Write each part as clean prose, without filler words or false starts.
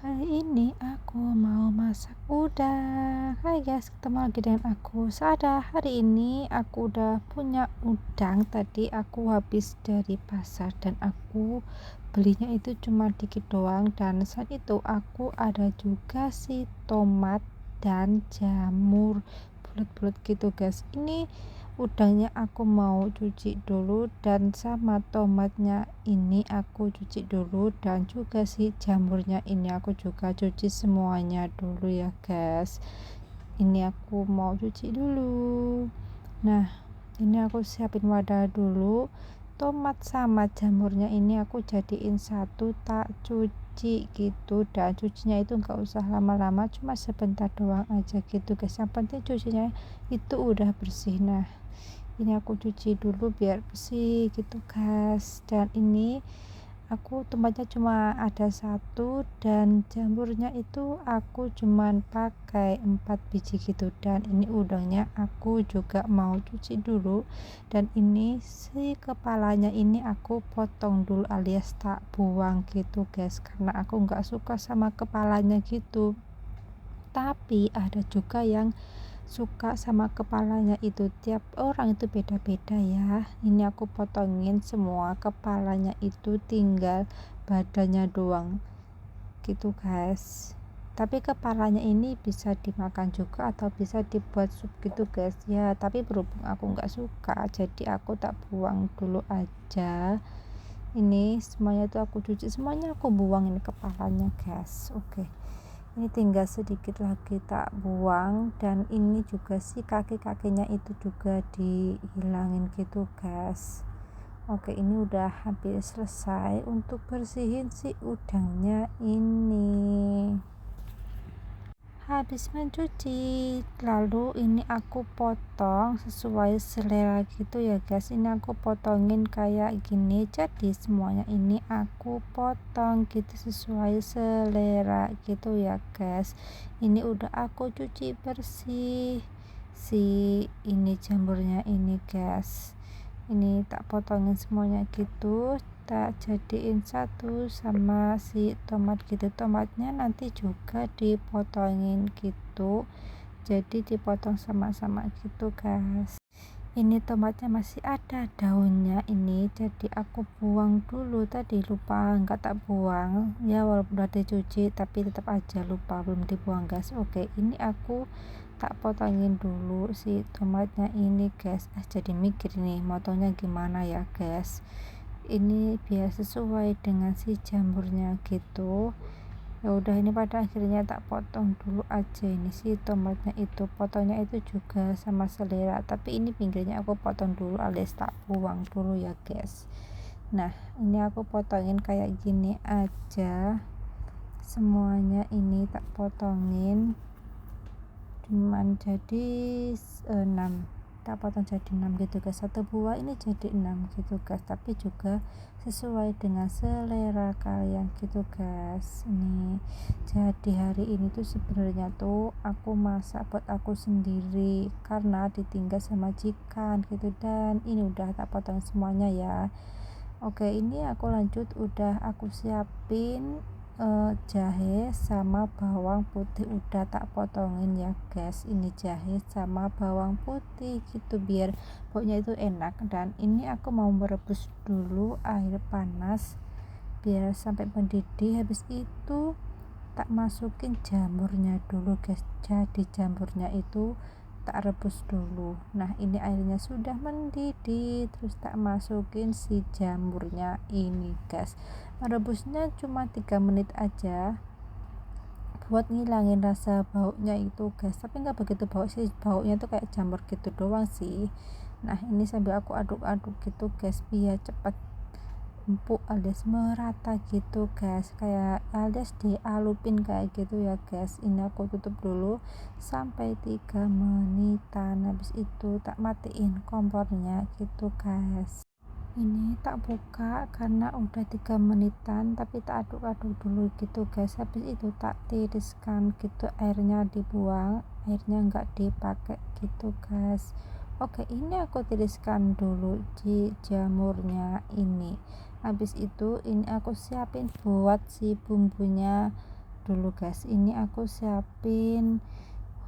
Hari ini aku mau masak udang. Hai guys, ketemu lagi dengan aku Sada. Hari ini aku udah punya udang. Tadi aku habis dari pasar dan aku belinya itu cuma dikit doang. Dan saat itu aku ada juga si tomat dan jamur bulat-bulat gitu guys. Ini udangnya aku mau cuci dulu dan sama tomatnya ini aku cuci dulu dan juga si jamurnya ini aku juga cuci semuanya dulu ya guys. Ini aku mau cuci dulu. Nah, ini aku siapin wadah dulu. Tomat sama jamurnya ini aku jadiin satu, tak cuci gitu, dan cucinya itu enggak usah lama-lama, cuma sebentar doang aja gitu guys. Yang penting cucinya itu udah bersih. Nah, ini aku cuci dulu biar bersih gitu guys. Dan ini aku tomatnya cuma ada satu dan jamurnya itu aku cuman pakai 4 biji gitu. Dan ini udangnya aku juga mau cuci dulu, dan ini si kepalanya ini aku potong dulu alias tak buang gitu guys, karena aku nggak suka sama kepalanya gitu. Tapi ada juga yang suka sama kepalanya, itu tiap orang itu beda-beda ya. Ini aku potongin semua kepalanya, itu tinggal badannya doang gitu guys. Tapi kepalanya ini bisa dimakan juga atau bisa dibuat sup gitu guys ya, tapi berhubung aku nggak suka jadi aku tak buang dulu aja. Ini semuanya itu aku cuci, semuanya aku buang ini kepalanya guys. Oke, ini tinggal sedikit lagi tak buang, dan ini juga si kaki-kakinya itu juga dihilangin gitu guys. Oke, ini udah hampir selesai untuk bersihin si udangnya ini. Habis mencuci, lalu ini aku potong sesuai selera gitu ya guys. Ini aku potongin kayak gini, jadi semuanya ini aku potong gitu sesuai selera gitu ya guys. Ini udah aku cuci bersih si ini jamurnya ini guys. Ini tak potongin semuanya gitu, tak jadiin satu sama si tomat gitu. Tomatnya nanti juga dipotongin gitu, jadi dipotong sama-sama gitu guys. Ini tomatnya masih ada daunnya ini, jadi aku buang dulu. Tadi lupa nggak tak buang ya, walaupun udah dicuci tapi tetap aja lupa belum dibuang guys. Oke, ini aku tak potongin dulu si tomatnya ini guys. Jadi mikir nih motongnya gimana ya guys. Ini biar sesuai dengan si jamurnya gitu. Ya udah, ini pada akhirnya tak potong dulu aja ini si tomatnya itu. Potongnya itu juga sama selera, tapi ini pinggirnya aku potong dulu alias tak buang dulu ya guys. Nah, ini aku potongin kayak gini aja semuanya, ini tak potongin cuman jadi 6, tak potong jadi 6 gitu guys. Satu buah ini jadi 6 gitu guys, tapi juga sesuai dengan selera kalian gitu guys. Ini jadi hari ini tuh sebenarnya tuh aku masak buat aku sendiri karena ditinggal sama majikan gitu, dan ini udah tak potong semuanya ya. Oke, ini aku lanjut, udah aku siapin jahe sama bawang putih udah tak potongin ya guys. Ini jahe sama bawang putih gitu biar pokoknya itu enak. Dan ini aku mau merebus dulu air panas biar sampai mendidih. Habis itu tak masukin jamurnya dulu guys, jadi jamurnya itu tak rebus dulu. Nah, ini airnya sudah mendidih, terus tak masukin si jamurnya ini guys. Merebusnya cuma 3 menit aja buat ngilangin rasa baunya itu guys, tapi nggak begitu bau sih, baunya tuh kayak jamur gitu doang sih. Nah, ini sambil aku aduk-aduk gitu guys biar cepat empuk alias merata gitu guys, kayak alias dialupin kayak gitu ya guys. Ini aku tutup dulu sampai 3 menitan, habis itu tak matiin kompornya gitu guys. Ini tak buka karena udah 3 menitan, tapi tak aduk-aduk dulu gitu guys. Habis itu tak tiriskan gitu, airnya dibuang, airnya enggak dipakai gitu guys. Oke, ini aku tiriskan dulu di jamurnya ini. Habis itu ini aku siapin buat si bumbunya dulu guys. Ini aku siapin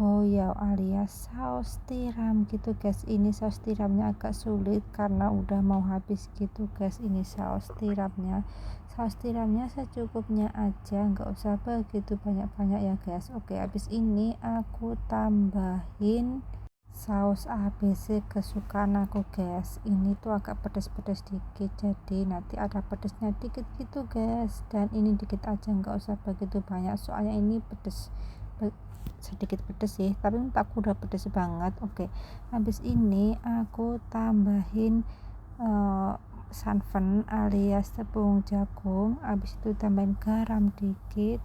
hoyao alias saus tiram gitu guys. Ini saus tiramnya agak sulit karena udah mau habis gitu guys. Ini saus tiramnya secukupnya aja, nggak usah begitu banyak-banyak ya guys. Oke, habis ini aku tambahin saus ABC kesukaan aku guys. Ini tuh agak pedas-pedas dikit, jadi nanti ada pedasnya dikit gitu guys. Dan ini dikit aja, nggak usah begitu banyak soalnya ini pedas, sedikit pedas sih, tapi menurut aku udah pedas banget. Oke, habis ini aku tambahin santan alias tepung jagung. Habis itu tambahin garam dikit.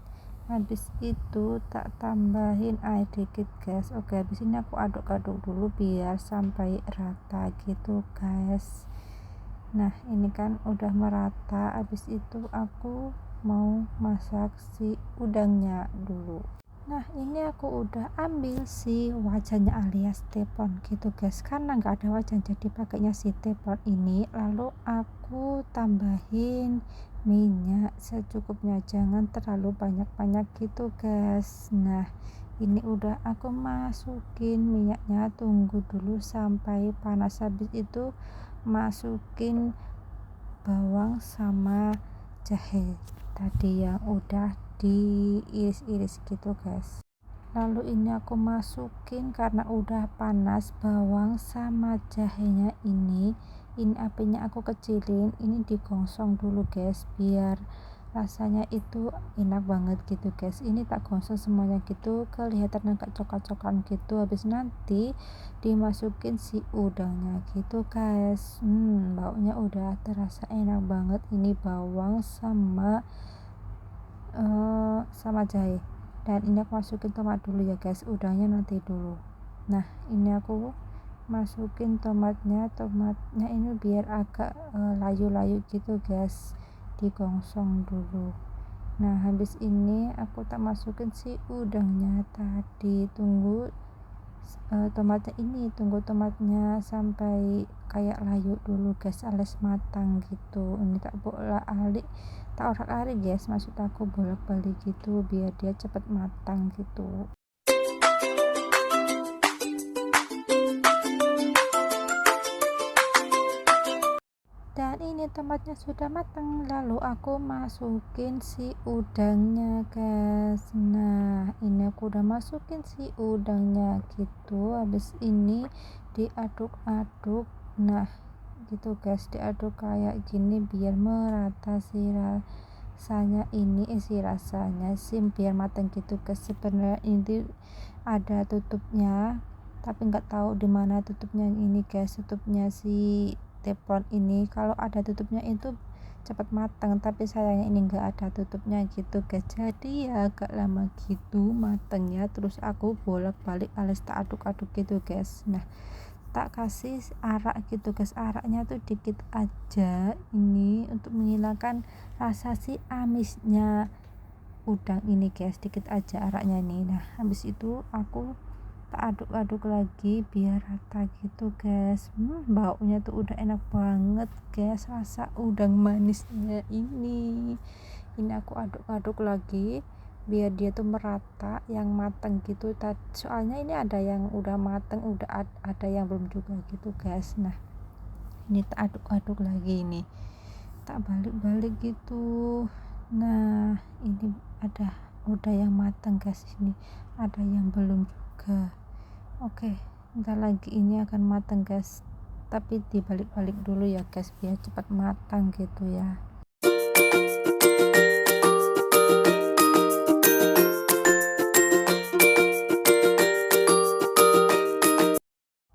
Habis itu tak tambahin air dikit guys. Oke, habis ini aku aduk-aduk dulu biar sampai rata gitu guys. Nah, ini kan udah merata. Habis itu aku mau masak si udangnya dulu. Nah, ini aku udah ambil si wajannya alias teflon gitu guys, karena nggak ada wajan jadi pakainya si teflon ini. Lalu aku tambahin minyak secukupnya, jangan terlalu banyak-banyak gitu guys. Nah, ini udah aku masukin minyaknya, tunggu dulu sampai panas. Habis itu masukin bawang sama jahe tadi yang udah diiris-iris gitu guys. Lalu ini aku masukin karena udah panas bawang sama jahenya ini apinya aku kecilin. Ini digongsong dulu guys biar rasanya itu enak banget gitu guys. Ini tak gongsong semuanya gitu, kelihatan agak coklat-coklat gitu. Habis nanti dimasukin si udangnya gitu guys. Baunya udah terasa enak banget. Ini bawang sama jahe. Dan ini aku masukin tomat dulu ya guys, udangnya nanti dulu. Nah, ini aku masukin tomatnya ini biar agak layu-layu gitu guys, digongsong dulu. Nah, habis ini aku tak masukin si udangnya tadi. Tunggu tomatnya sampai kayak layu dulu guys, alias matang gitu. Ini tak orak-arik guys, maksud aku bolak-balik gitu biar dia cepet matang gitu. Dan ini tomatnya sudah matang, lalu aku masukin si udangnya guys. Nah, ini aku udah masukin si udangnya gitu. Habis ini diaduk-aduk. Nah, gitu guys, diaduk kayak gini biar merata rasanya biar matang gitu guys. Sebenarnya ini ada tutupnya, tapi nggak tahu di mana tutupnya ini guys. Tutupnya si teflon ini kalau ada tutupnya itu cepat matang, tapi sayangnya ini nggak ada tutupnya gitu guys, jadi ya agak lama gitu matangnya. Terus aku bolak-balik alias tak aduk-aduk gitu guys. Nah, tak kasih arak gitu guys, araknya tuh dikit aja ini untuk menghilangkan rasa si amisnya udang ini guys, dikit aja araknya ini. Nah, habis itu aku tak aduk-aduk lagi biar rata gitu guys. Baunya tuh udah enak banget guys, rasa udang manisnya ini aku aduk-aduk lagi biar dia tuh merata, yang matang gitu. Soalnya ini ada yang udah matang, udah ada yang belum juga gitu guys. Nah, ini tak aduk-aduk lagi, ini tak balik-balik gitu. Nah, ini udah yang matang guys, ini ada yang belum juga. Oke, bentar lagi ini akan matang guys, tapi dibalik-balik dulu ya guys biar cepat matang gitu ya.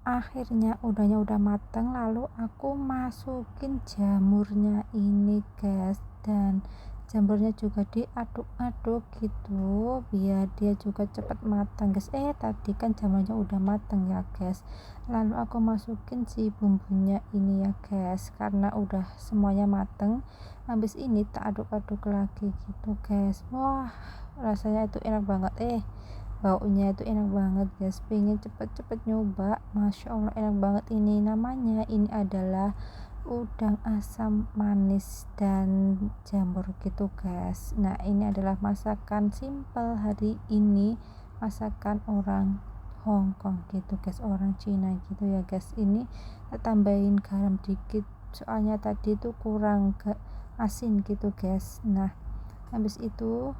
Akhirnya udahnya udah matang, lalu aku masukin jamurnya ini guys, dan jamurnya juga diaduk-aduk gitu biar dia juga cepat matang guys. Tadi kan jamurnya udah matang ya guys, lalu aku masukin si bumbunya ini ya guys karena udah semuanya matang. Habis ini tak aduk-aduk lagi gitu guys. Wah, rasanya itu enak banget, baunya itu enak banget guys, pengen cepet-cepet nyoba. Masya Allah enak banget. Ini namanya adalah udang asam manis dan jamur gitu guys. Nah ini adalah masakan simple hari ini, masakan orang Hongkong gitu guys, orang Cina gitu ya guys. Ini kita tambahin garam dikit soalnya tadi itu kurang asin gitu guys. Nah habis itu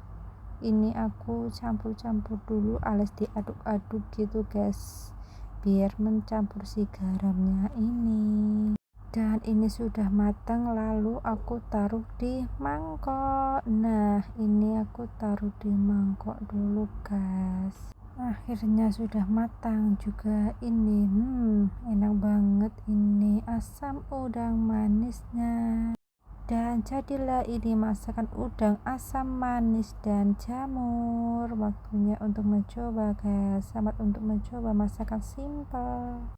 ini aku campur-campur dulu alias diaduk-aduk gitu guys, biar mencampur si garamnya ini. Dan ini sudah matang, lalu aku taruh di mangkok. Nah ini aku taruh di mangkok dulu guys. Akhirnya sudah matang juga ini. Enak banget ini asam udang manisnya. Dan jadilah ini masakan udang asam manis dan jamur. Waktunya untuk mencoba guys. Selamat untuk mencoba masakan simple.